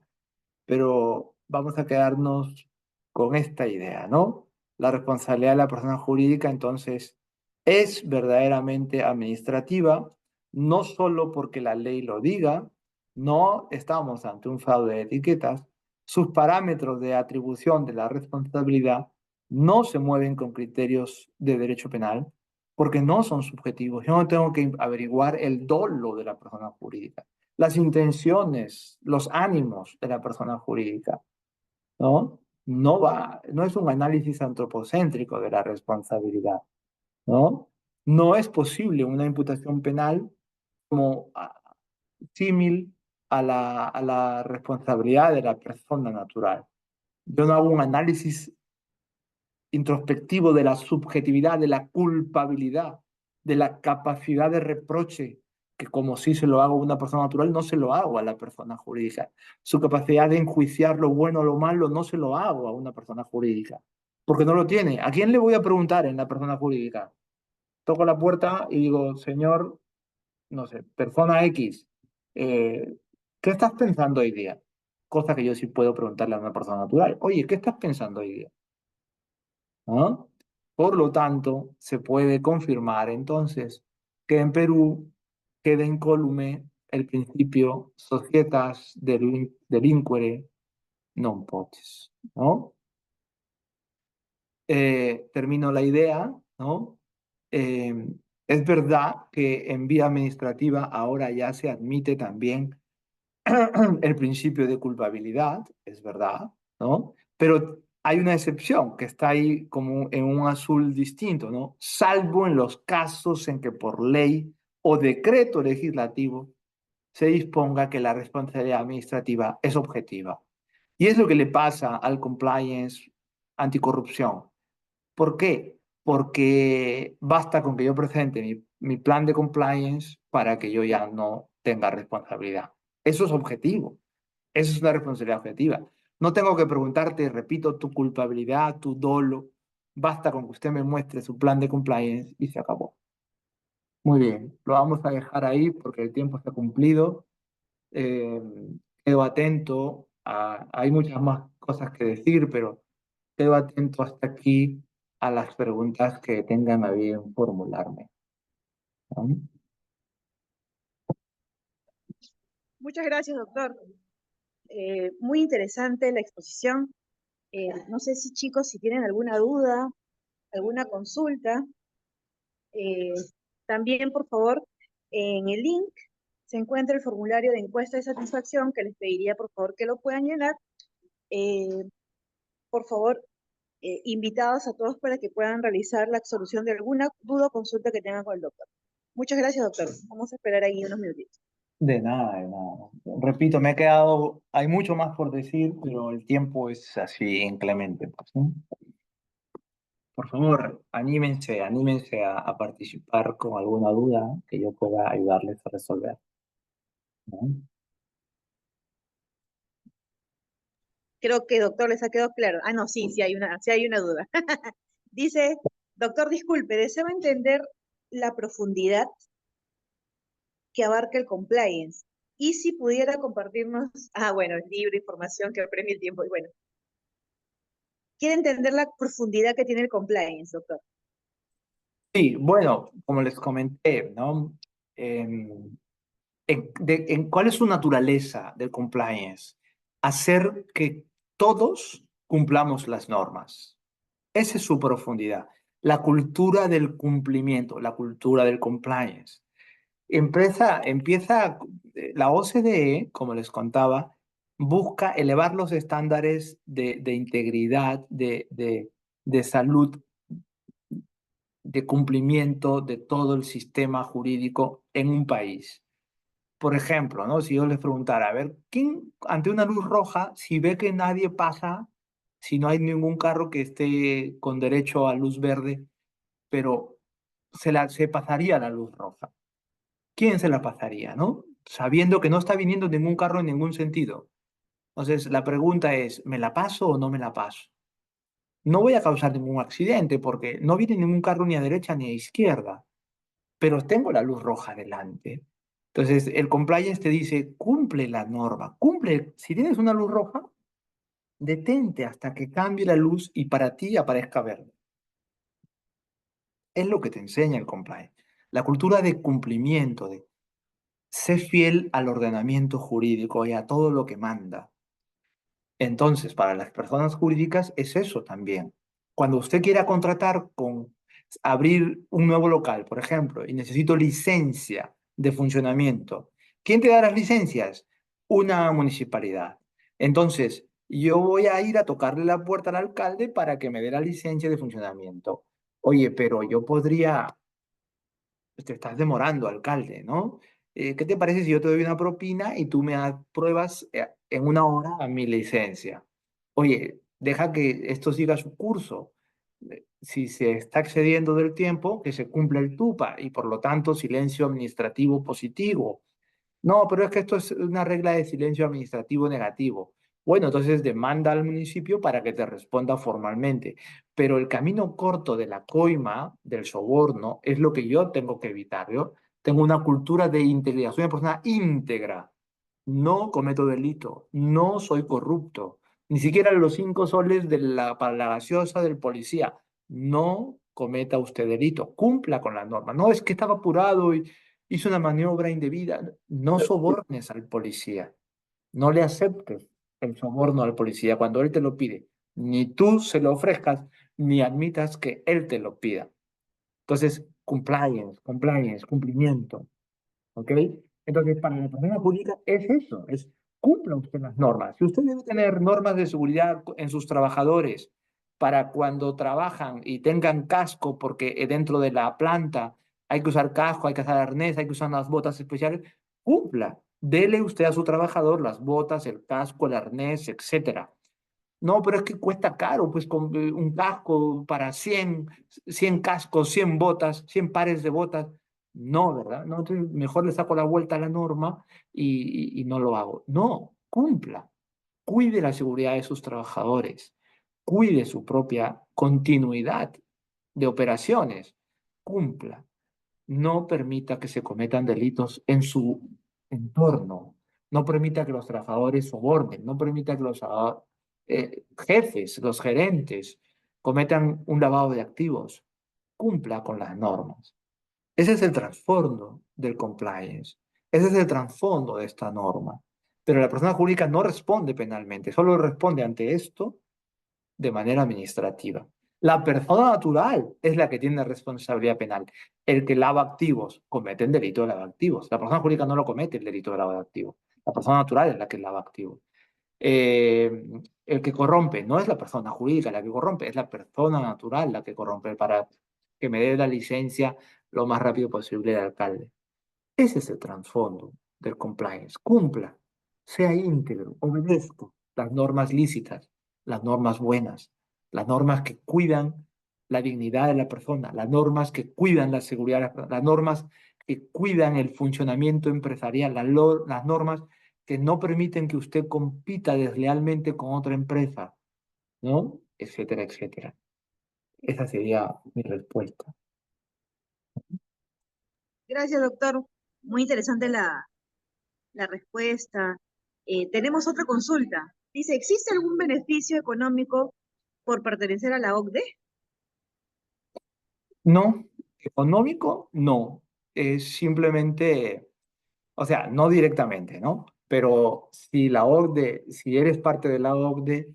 pero vamos a quedarnos con esta idea, ¿no? La responsabilidad de la persona jurídica entonces es verdaderamente administrativa, no solo porque la ley lo diga, no estamos ante un fraude de etiquetas, sus parámetros de atribución de la responsabilidad no se mueven con criterios de derecho penal porque no son subjetivos. Yo no tengo que averiguar el dolo de la persona jurídica, las intenciones, los ánimos de la persona jurídica, ¿no? No es un análisis antropocéntrico de la responsabilidad, ¿no? No es posible una imputación penal como símil a la responsabilidad de la persona natural. Yo no hago un análisis introspectivo de la subjetividad, de la culpabilidad, de la capacidad de reproche que como sí se lo hago a una persona natural, no se lo hago a la persona jurídica. Su capacidad de enjuiciar lo bueno o lo malo, no se lo hago a una persona jurídica, porque no lo tiene. ¿A quién le voy a preguntar en la persona jurídica? Toco la puerta y digo, señor, no sé, persona X, ¿qué estás pensando hoy día? Cosa que yo sí puedo preguntarle a una persona natural. Oye, ¿qué estás pensando hoy día? ¿No? Por lo tanto, se puede confirmar entonces que en Perú queda incólume el principio societas delinquere non potes, ¿no? Termino la idea, ¿no? Eh, es verdad que en vía administrativa ahora ya se admite también el principio de culpabilidad, es verdad, ¿no? Pero hay una excepción que está ahí como en un azul distinto, ¿no? Salvo en los casos en que por ley o decreto legislativo se disponga que la responsabilidad administrativa es objetiva. Y es lo que le pasa al compliance anticorrupción. ¿Por qué? Porque basta con que yo presente mi plan de compliance para que yo ya no tenga responsabilidad. Eso es objetivo. Eso es una responsabilidad objetiva. No tengo que preguntarte, repito, tu culpabilidad, tu dolo. Basta con que usted me muestre su plan de compliance y se acabó. Muy bien, lo vamos a dejar ahí porque el tiempo está cumplido. Eh, quedo atento hay muchas más cosas que decir, pero quedo atento hasta aquí a las preguntas que tengan a bien formularme. ¿No? Muchas gracias, doctor. Muy interesante la exposición. No sé si chicos, si tienen alguna duda, alguna consulta, eh, también por favor, en el link se encuentra el formulario de encuesta de satisfacción que les pediría por favor que lo puedan llenar. Eh, por favor, invitados a todos para que puedan realizar la solución de alguna duda o consulta que tengan con el doctor. Muchas gracias, doctor. Vamos a esperar ahí unos minutitos. De nada, de nada. Repito, me he quedado, hay mucho más por decir, pero el tiempo es así inclemente, pues, ¿no? Por favor, anímense a participar con alguna duda que yo pueda ayudarles a resolver. ¿No? Creo que, doctor, les ha quedado claro. Ah, no, sí, sí hay una duda. Dice, doctor, disculpe, deseo entender la profundidad que abarca el compliance. Y si pudiera compartirnos, bueno, el libro, información que apremie el tiempo, y bueno, quiere entender la profundidad que tiene el compliance, doctor. Sí, bueno, como les comenté, ¿no? ¿Cuál es su naturaleza del compliance? Hacer que todos cumplamos las normas. Esa es su profundidad. La cultura del cumplimiento, la cultura del compliance. La OCDE, como les contaba, busca elevar los estándares de integridad, de salud, de cumplimiento de todo el sistema jurídico en un país. Por ejemplo, ¿no? Si yo les preguntara, a ver, ¿quién ante una luz roja, si ve que nadie pasa, si no hay ningún carro que esté con derecho a luz verde, pero se pasaría la luz roja? ¿Quién se la pasaría, no? Sabiendo que no está viniendo ningún carro en ningún sentido. Entonces, la pregunta es, ¿me la paso o no me la paso? No voy a causar ningún accidente porque no viene ningún carro ni a derecha ni a izquierda, pero tengo la luz roja delante. Entonces, el compliance te dice, cumple la norma, cumple. Si tienes una luz roja, detente hasta que cambie la luz y para ti aparezca verde. Es lo que te enseña el compliance. La cultura de cumplimiento, de ser fiel al ordenamiento jurídico y a todo lo que manda. Entonces, para las personas jurídicas es eso también. Cuando usted quiera contratar con abrir un nuevo local, por ejemplo, y necesito licencia de funcionamiento, ¿quién te da las licencias? Una municipalidad. Entonces, yo voy a ir a tocarle la puerta al alcalde para que me dé la licencia de funcionamiento. Oye, pero yo podría, te estás demorando, alcalde, ¿no? ¿Qué te parece si yo te doy una propina y tú me apruebas en una hora a mi licencia? Oye, deja que esto siga su curso. Si se está excediendo del tiempo, que se cumpla el TUPA y por lo tanto silencio administrativo positivo. No, pero es que esto es una regla de silencio administrativo negativo. Bueno, entonces demanda al municipio para que te responda formalmente. Pero el camino corto de la coima, del soborno, es lo que yo tengo que evitar. Yo tengo una cultura de integridad, soy una persona íntegra. No cometo delito, no soy corrupto. Ni siquiera los 5 soles para la gaseosa del policía. No cometa usted delito, cumpla con la norma. No es que estaba apurado y hizo una maniobra indebida. No sobornes al policía. No le aceptes el soborno al policía cuando él te lo pide. Ni tú se lo ofrezcas, ni admitas que él te lo pida. Entonces, compliance, compliance, cumplimiento. ¿Ok? Entonces, para la persona jurídica es eso, es cumpla usted las normas. Si usted debe tener normas de seguridad en sus trabajadores para cuando trabajan y tengan casco, porque dentro de la planta hay que usar casco, hay que usar arnés, hay que usar unas botas especiales, cumpla. Dele usted a su trabajador las botas, el casco, el arnés, etcétera. No, pero es que cuesta caro, pues con un casco para 100 cascos, 100 botas, 100 pares de botas. No, ¿verdad? No, entonces mejor le saco la vuelta a la norma y no lo hago. No, cumpla. Cuide la seguridad de sus trabajadores. Cuide su propia continuidad de operaciones. Cumpla. No permita que se cometan delitos en su entorno. No permita que los trabajadores sobornen. No permita que los jefes, los gerentes, cometan un lavado de activos. Cumpla con las normas. Ese es el trasfondo del compliance. Ese es el trasfondo de esta norma. Pero la persona jurídica no responde penalmente, solo responde ante esto de manera administrativa. La persona natural es la que tiene responsabilidad penal. El que lava activos comete el delito de lava activos. La persona jurídica no lo comete el delito de lava de activos. La persona natural es la que lava activos. Eh, el que corrompe no es la persona jurídica la que corrompe, es la persona natural la que corrompe para que me dé la licencia lo más rápido posible el alcalde. Ese es el trasfondo del compliance. Cumpla, sea íntegro, obedezca las normas lícitas, las normas buenas, las normas que cuidan la dignidad de la persona, las normas que cuidan la seguridad de la persona, las normas que cuidan el funcionamiento empresarial, las normas que no permiten que usted compita deslealmente con otra empresa, ¿no? Etcétera, etcétera. Esa sería mi respuesta. Gracias, doctor. Muy interesante la respuesta. Tenemos otra consulta. Dice, ¿existe algún beneficio económico por pertenecer a la OCDE? No, económico, no. Es simplemente, o sea, no directamente, ¿no? Pero si la OCDE, si eres parte de la OCDE,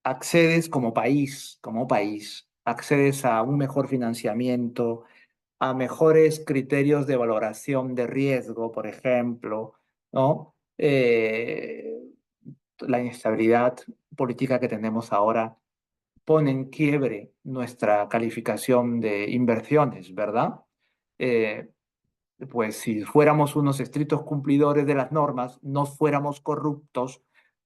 accedes como país, accedes a un mejor financiamiento, a mejores criterios de valoración de riesgo, por ejemplo, ¿no? La inestabilidad política que tenemos ahora pone en quiebre nuestra calificación de inversiones, ¿verdad? Eh, pues si fuéramos unos estrictos cumplidores de las normas, no fuéramos corruptos,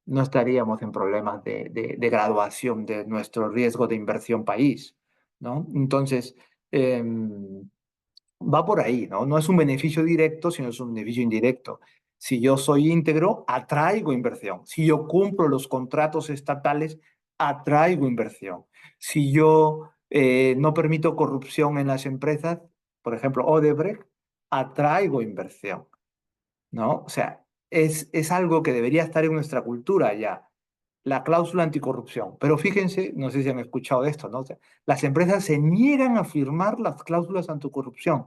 no estaríamos en problemas de graduación de nuestro riesgo de inversión país, ¿no? Entonces, va por ahí, ¿no? No es un beneficio directo, sino es un beneficio indirecto. Si yo soy íntegro, atraigo inversión. Si yo cumplo los contratos estatales, atraigo inversión. Si yo no permito corrupción en las empresas, por ejemplo, Odebrecht, atraigo inversión, ¿no? O sea, es algo que debería estar en nuestra cultura ya, la cláusula anticorrupción. Pero fíjense, no sé si han escuchado de esto, ¿no? O sea, las empresas se niegan a firmar las cláusulas anticorrupción.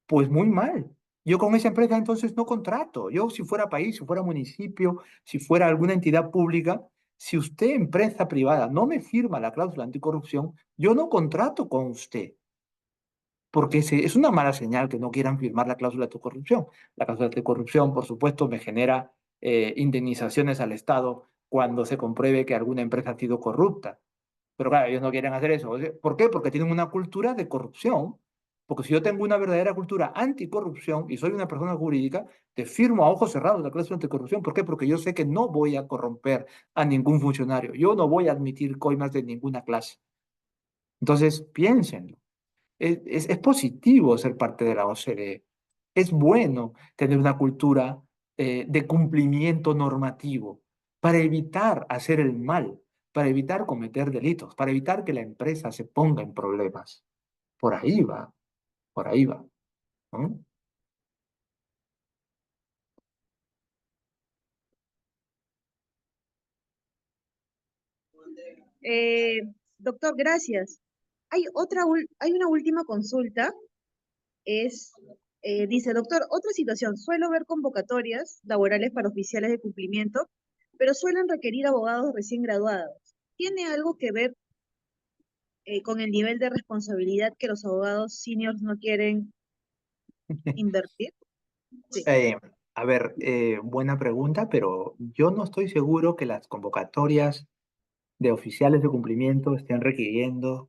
Pues muy mal. Yo con esa empresa entonces no contrato. Yo si fuera país, si fuera municipio, si fuera alguna entidad pública, si usted, empresa privada, no me firma la cláusula anticorrupción, yo no contrato con usted, porque es una mala señal que no quieran firmar la cláusula anticorrupción. La cláusula anticorrupción, por supuesto, me genera indemnizaciones al Estado cuando se compruebe que alguna empresa ha sido corrupta. Pero claro, ellos no quieren hacer eso. ¿Por qué? Porque tienen una cultura de corrupción. Porque si yo tengo una verdadera cultura anticorrupción y soy una persona jurídica, te firmo a ojos cerrados la cláusula anticorrupción. ¿Por qué? Porque yo sé que no voy a corromper a ningún funcionario. Yo no voy a admitir coimas de ninguna clase. Entonces, piénsenlo. Es positivo ser parte de la OCDE. Es bueno tener una cultura de cumplimiento normativo para evitar hacer el mal, para evitar cometer delitos, para evitar que la empresa se ponga en problemas. Por ahí va, por ahí va, ¿no? Eh, Doctor, gracias. Hay una última consulta. Es, dice, doctor, otra situación. Suelo ver convocatorias laborales para oficiales de cumplimiento, pero suelen requerir abogados recién graduados. ¿Tiene algo que ver con el nivel de responsabilidad que los abogados seniors no quieren invertir? Sí. Eh, a ver, buena pregunta, pero yo no estoy seguro que las convocatorias de oficiales de cumplimiento estén requiriendo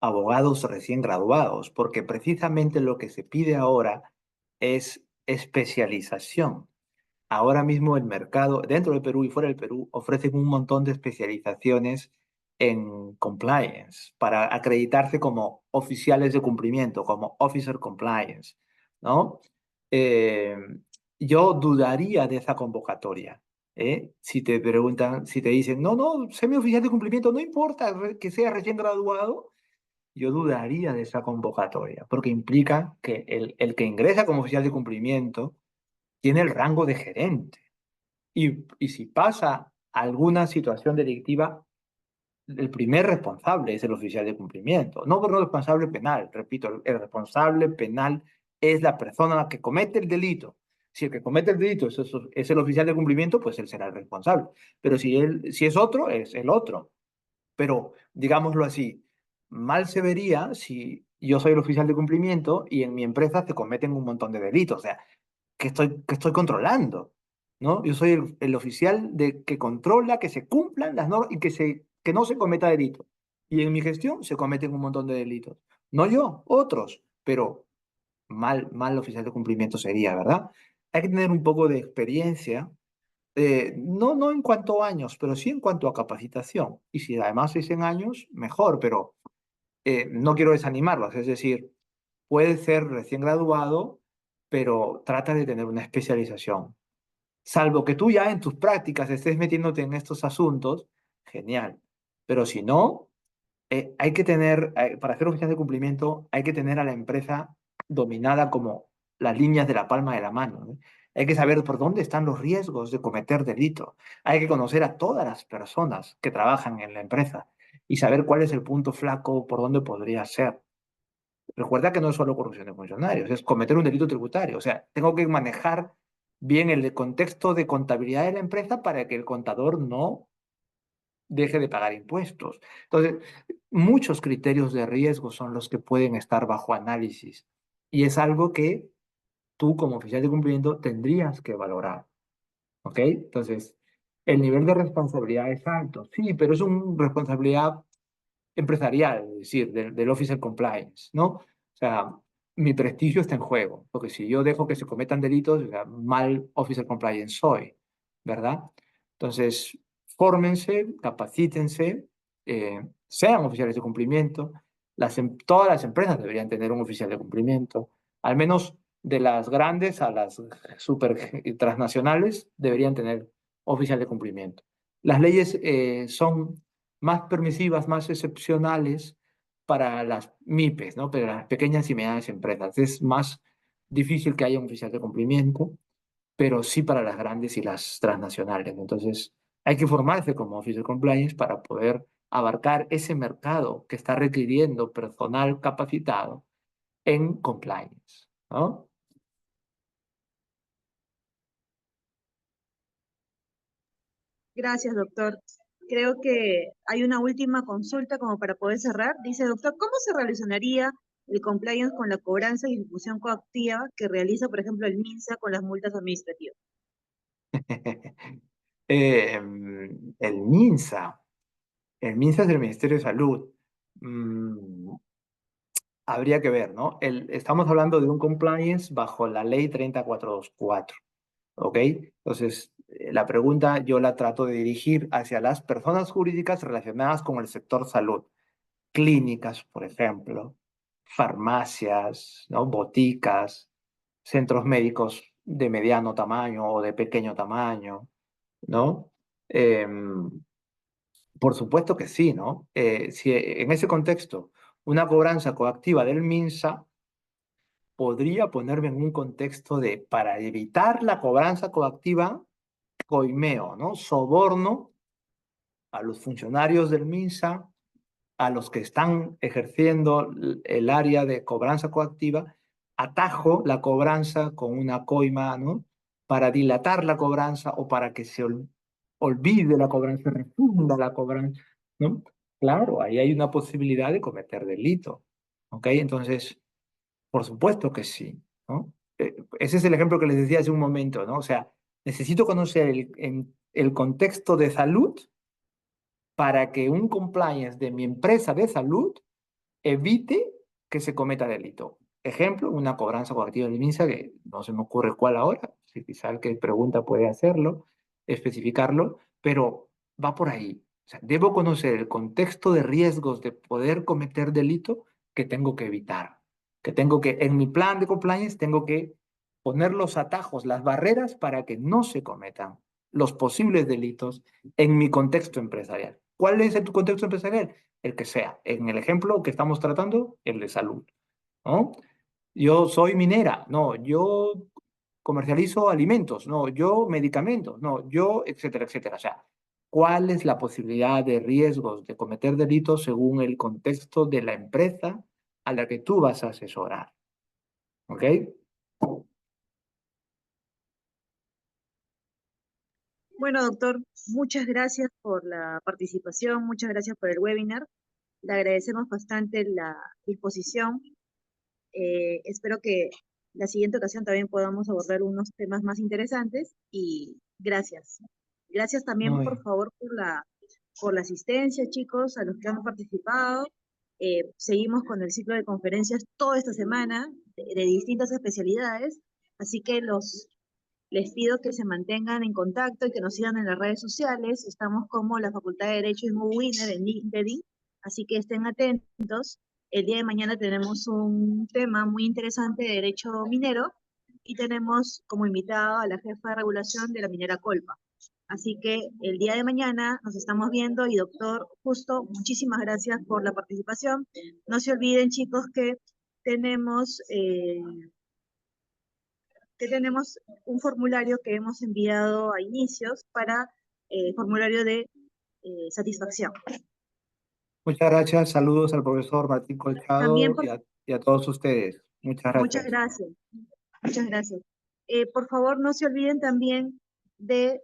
abogados recién graduados, porque precisamente lo que se pide ahora es especialización. Ahora mismo el mercado, dentro del Perú y fuera del Perú, ofrecen un montón de especializaciones en compliance para acreditarse como oficiales de cumplimiento, como officer compliance, ¿no? Eh, yo dudaría de esa convocatoria. Si te preguntan, si te dicen, no, no, semi-oficial de cumplimiento, no importa que sea recién graduado, yo dudaría de esa convocatoria, porque implica que el que ingresa como oficial de cumplimiento tiene el rango de gerente. Y si pasa alguna situación delictiva, el primer responsable es el oficial de cumplimiento, no por un responsable penal. Repito, el responsable penal es la persona que comete el delito. Si el que comete el delito es el oficial de cumplimiento, pues él será el responsable. Pero si es otro, es el otro. Pero, digámoslo así, mal se vería si yo soy el oficial de cumplimiento y en mi empresa se cometen un montón de delitos. O sea, que estoy controlando, ¿no? Yo soy el oficial que controla que se cumplan las normas y que no se cometa delito. Y en mi gestión se cometen un montón de delitos. No yo, otros, pero mal oficial de cumplimiento sería, ¿verdad? Hay que tener un poco de experiencia, no en cuanto a años, pero sí en cuanto a capacitación. Y si además es en años, mejor, pero no quiero desanimarlos, es decir, puede ser recién graduado, pero trata de tener una especialización. Salvo que tú ya en tus prácticas estés metiéndote en estos asuntos, genial. Pero si no, hay que tener, para hacer oficial de cumplimiento, hay que tener a la empresa dominada como las líneas de la palma de la mano, ¿no? Hay que saber por dónde están los riesgos de cometer delito. Hay que conocer a todas las personas que trabajan en la empresa y saber cuál es el punto flaco por dónde podría ser. Recuerda que no es solo corrupción de funcionarios, es cometer un delito tributario. O sea, tengo que manejar bien el contexto de contabilidad de la empresa para que el contador no deje de pagar impuestos. Entonces, muchos criterios de riesgo son los que pueden estar bajo análisis y es algo que tú como oficial de cumplimiento tendrías que valorar. ¿Ok? Entonces, el nivel de responsabilidad es alto, sí, pero es una responsabilidad empresarial, es decir, del Officer Compliance, ¿no? O sea, mi prestigio está en juego, porque si yo dejo que se cometan delitos, o sea, mal Officer Compliance soy, ¿verdad? Entonces, fórmense, capacítense, sean oficiales de cumplimiento. Todas las empresas deberían tener un oficial de cumplimiento, al menos de las grandes a las super transnacionales deberían tener oficial de cumplimiento. Las leyes son más permisivas, más excepcionales para las MIPES, ¿no? Para las pequeñas y medianas empresas. Es más difícil que haya un oficial de cumplimiento, pero sí para las grandes y las transnacionales. Entonces, hay que formarse como Officer Compliance para poder abarcar ese mercado que está requiriendo personal capacitado en compliance, ¿no? Gracias, doctor. Creo que hay una última consulta como para poder cerrar. Dice, doctor, ¿cómo se relacionaría el compliance con la cobranza y ejecución coactiva que realiza, por ejemplo, el MINSA con las multas administrativas? El MINSA. El MINSA es del Ministerio de Salud. Mm, Habría que ver, ¿no? Estamos hablando de un compliance bajo la ley 30424, ¿ok? Entonces, la pregunta yo la trato de dirigir hacia las personas jurídicas relacionadas con el sector salud. clínicas, por ejemplo, farmacias, ¿no? Boticas, centros médicos de mediano tamaño o de pequeño tamaño, ¿no? Em, por supuesto que sí, ¿no? Si en ese contexto una cobranza coactiva del MINSA podría ponerme en un contexto de, para evitar la cobranza coactiva, coimeo, ¿no? Soborno a los funcionarios del MINSA, a los que están ejerciendo el área de cobranza coactiva, atajo la cobranza con una coima, ¿no? Para dilatar la cobranza o para que se olvide la cobranza, refunda la cobranza, ¿no? Claro, ahí hay una posibilidad de cometer delito, ¿ok? Entonces, por supuesto que sí, ¿no? Ese es el ejemplo que les decía hace un momento, ¿no? O sea, necesito conocer el contexto de salud para que un compliance de mi empresa de salud evite que se cometa delito. Ejemplo, una cobranza coactiva de MINSA, que no se me ocurre cuál ahora, si quizá el que pregunta puede hacerlo, especificarlo, pero va por ahí. O sea, debo conocer el contexto de riesgos de poder cometer delito que tengo que evitar, que tengo que, en mi plan de compliance, tengo que poner los atajos, las barreras para que no se cometan los posibles delitos en mi contexto empresarial. ¿Cuál es tu contexto empresarial? El que sea. En el ejemplo que estamos tratando, el de salud, ¿no? Yo soy minera, no, yo comercializo alimentos, no, yo medicamentos, no, yo, etcétera, etcétera. O sea, ¿cuál es la posibilidad de riesgos de cometer delitos según el contexto de la empresa a la que tú vas a asesorar? ¿Ok? Bueno, doctor, muchas gracias por la participación, muchas gracias por el webinar. Le agradecemos bastante la disposición. Espero que la siguiente ocasión también podamos abordar unos temas más interesantes y gracias. Gracias también, Muy por bien. favor, por la asistencia, chicos, a los que han participado. Seguimos con el ciclo de conferencias toda esta semana de distintas especialidades, así que les pido que se mantengan en contacto y que nos sigan en las redes sociales. Estamos como la Facultad de Derecho y Winner en LinkedIn, así que estén atentos. El día de mañana tenemos un tema muy interesante de derecho minero y tenemos como invitado a la jefa de regulación de la minera Colpa. Así que el día de mañana nos estamos viendo y doctor, justo, muchísimas gracias por la participación. No se olviden, chicos, tenemos eh, que tenemos un formulario que hemos enviado a inicios para formulario de satisfacción. Muchas gracias. Saludos al profesor Martín También, Colchado y a todos ustedes. Muchas muchas gracias. gracias, muchas gracias. Por favor, no se olviden también de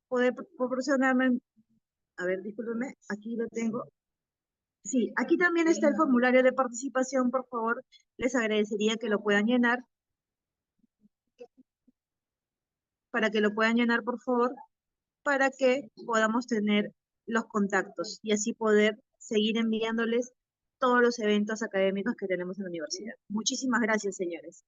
poder proporcionarme, a ver, discúlpenme, aquí lo tengo. Sí, aquí también está el formulario de participación, por favor, les agradecería que lo puedan llenar, para que lo puedan llenar, por favor, para que podamos tener los contactos y así poder seguir enviándoles todos los eventos académicos que tenemos en la universidad. Muchísimas gracias, señores.